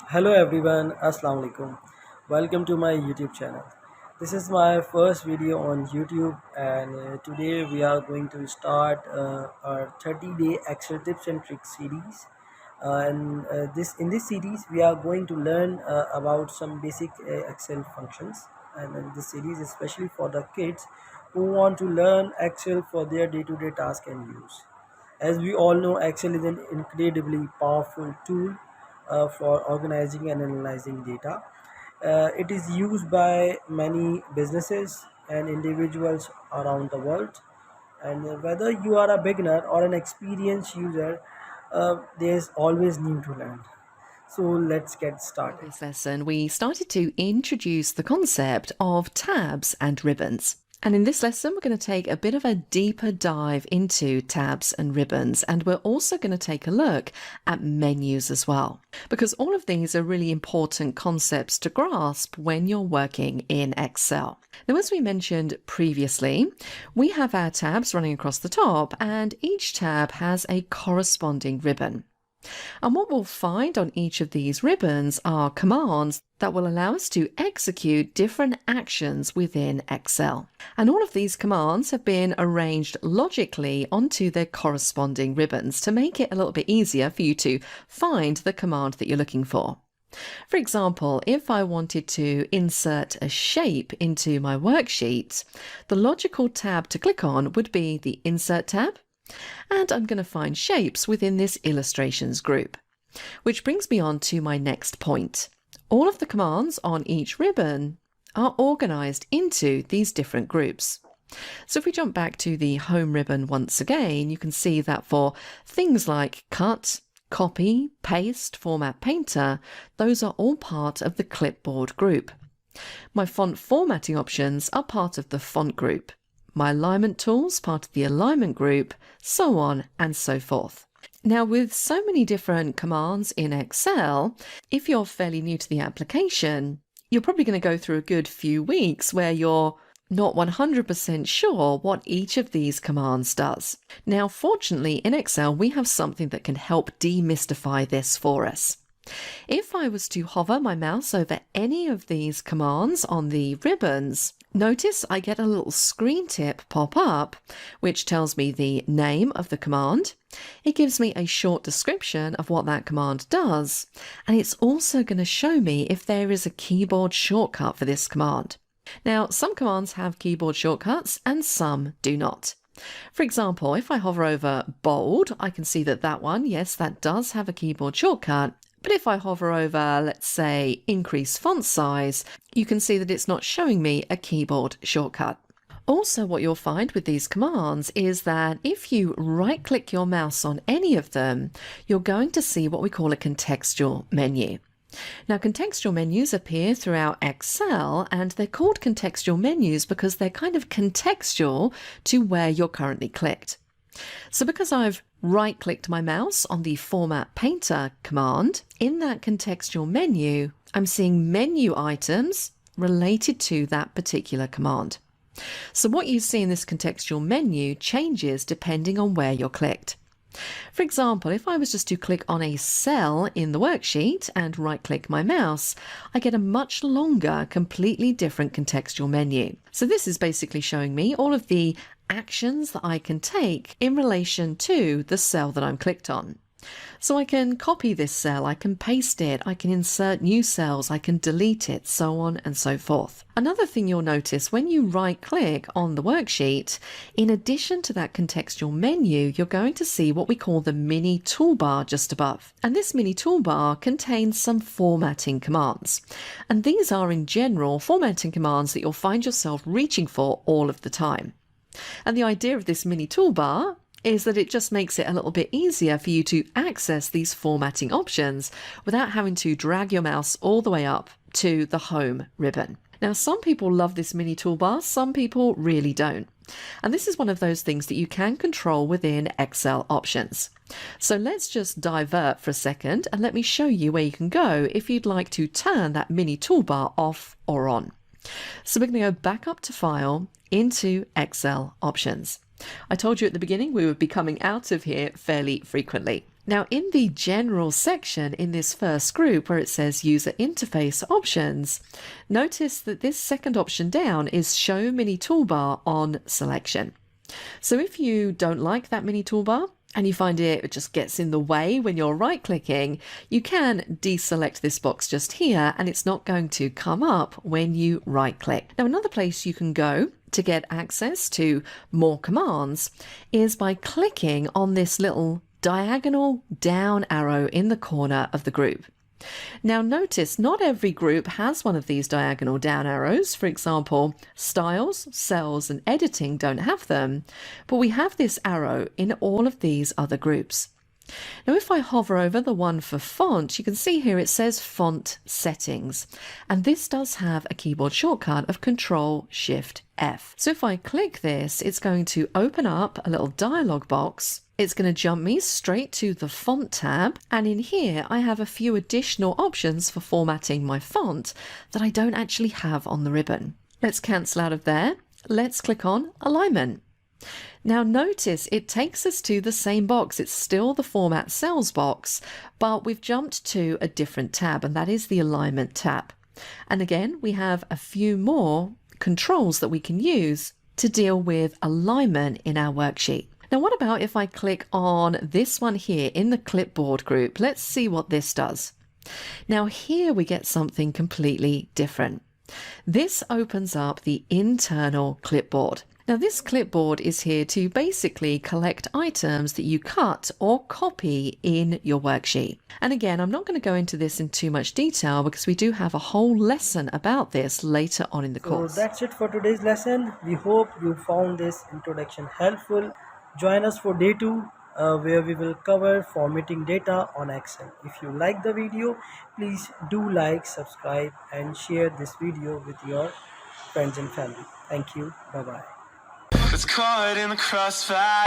Hello everyone, Assalamu alaikum. Welcome to my YouTube channel. This is my first video on YouTube, and today we are going to start our 30-day Excel tips and tricks series. And this in this series we are going to learn about some basic Excel functions, and in this series especially for the kids who want to learn Excel for their day-to-day task and use. As we all know, Excel is an incredibly powerful tool for organizing and analyzing data. It is used by many businesses and individuals around the world. And whether you are a beginner or an experienced user, there's always new to learn. So let's get In started. this lesson, we started to introduce the concept of tabs and ribbons. And in this lesson, we're going to take a bit of a deeper dive into tabs and ribbons, and we're also going to take a look at menus as well, because all of these are really important concepts to grasp when you're working in Excel. Now, as we mentioned previously, we have our tabs running across the top, and each tab has a corresponding ribbon. And what we'll find on each of these ribbons are commands that will allow us to execute different actions within Excel. And all of these commands have been arranged logically onto their corresponding ribbons to make it a little bit easier for you to find the command that you're looking for. For example, if I wanted to insert a shape into my worksheet, the logical tab to click on would be the Insert tab, and I'm going to find shapes within this illustrations group. Which brings me on to my next point. All of the commands on each ribbon are organized into these different groups. So if we jump back to the home ribbon once again, you can see that for things like cut, copy, paste, format painter, those are all part of the clipboard group. My font formatting options are part of the font group. My alignment tools, part of the alignment group, so on and so forth. Now, with so many different commands in Excel, if you're fairly new to the application, you're probably going to go through a good few weeks where you're not 100% sure what each of these commands does. Now, fortunately, in Excel, we have something that can help demystify this for us. If I was to hover my mouse over any of these commands on the ribbons, notice I get a little screen tip pop up, which tells me the name of the command. It gives me a short description of what that command does, and it's also going to show me if there is a keyboard shortcut for this command. Now, some commands have keyboard shortcuts and some do not. For example, if I hover over bold, I can see that that one, yes, that does have a keyboard shortcut. But if I hover over, let's say, increase font size, you can see that it's not showing me a keyboard shortcut. Also, what you'll find with these commands is that if you right-click your mouse on any of them, you're going to see what we call a contextual menu. Now, contextual menus appear throughout Excel, and they're called contextual menus because they're kind of contextual to where you're currently clicked. So because I've right-clicked my mouse on the Format Painter command, in that contextual menu, I'm seeing menu items related to that particular command. So what you see in this contextual menu changes depending on where you're clicked. For example, if I was just to click on a cell in the worksheet and right-click my mouse, I get a much longer, completely different contextual menu. So this is basically showing me all of the actions that I can take in relation to the cell that I'm clicked on. So I can copy this cell, I can paste it, I can insert new cells, I can delete it, so on and so forth. Another thing you'll notice when you right click on the worksheet, in addition to that contextual menu, you're going to see what we call the mini toolbar just above. And this mini toolbar contains some formatting commands. And these are in general formatting commands that you'll find yourself reaching for all of the time. And the idea of this mini toolbar is that it just makes it a little bit easier for you to access these formatting options without having to drag your mouse all the way up to the home ribbon. Now, some people love this mini toolbar, some people really don't. And this is one of those things that you can control within Excel options. So let's just divert for a second and let me show you where you can go if you'd like to turn that mini toolbar off or on. So we're going to go back up to File, into Excel options. I told you at the beginning we would be coming out of here fairly frequently. Now, in the General section in this first group where it says User Interface Options, notice that this second option down is Show Mini Toolbar on Selection. So if you don't like that mini toolbar and you find it just gets in the way when you're right-clicking, you can deselect this box just here and it's not going to come up when you right-click. Now, another place you can go to get access to more commands is by clicking on this little diagonal down arrow in the corner of the group. Now notice not every group has one of these diagonal down arrows. For example, styles, cells and editing don't have them, but we have this arrow in all of these other groups. Now if I hover over the one for font, you can see here it says font settings, and this does have a keyboard shortcut of Control-Shift-F. So if I click this, it's going to open up a little dialog box. It's going to jump me straight to the font tab, and in here I have a few additional options for formatting my font that I don't actually have on the ribbon. Let's cancel out of there. Let's click on alignment. Now notice it takes us to the same box. It's still the Format Cells box, but we've jumped to a different tab, and that is the Alignment tab. And again, we have a few more controls that we can use to deal with alignment in our worksheet. Now, what about if I click on this one here in the clipboard group? Let's see what this does. Now, here we get something completely different. This opens up the internal clipboard. Now, this clipboard is here to basically collect items that you cut or copy in your worksheet. And again, I'm not going to go into this in too much detail because we do have a whole lesson about this later on in the course. So that's it for today's lesson. We hope you found this introduction helpful. Join us for day 2 where we will cover formatting data on Excel. If you like the video, please do like, subscribe and share this video with your friends and family. Thank you. Bye-bye. It's caught in the crossfire.